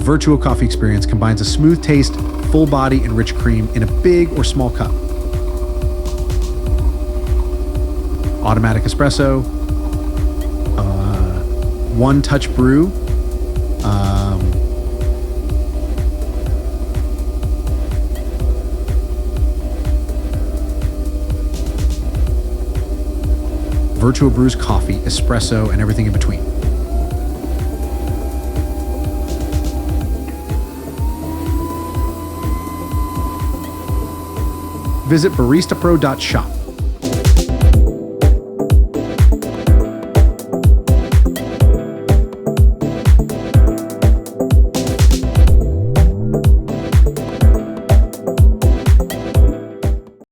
Vertuo coffee experience combines a smooth taste, full body, and rich cream in a big or small cup. Automatic espresso, one-touch brew, Vertuo brews coffee, espresso, and everything in between. Visit baristapro.shop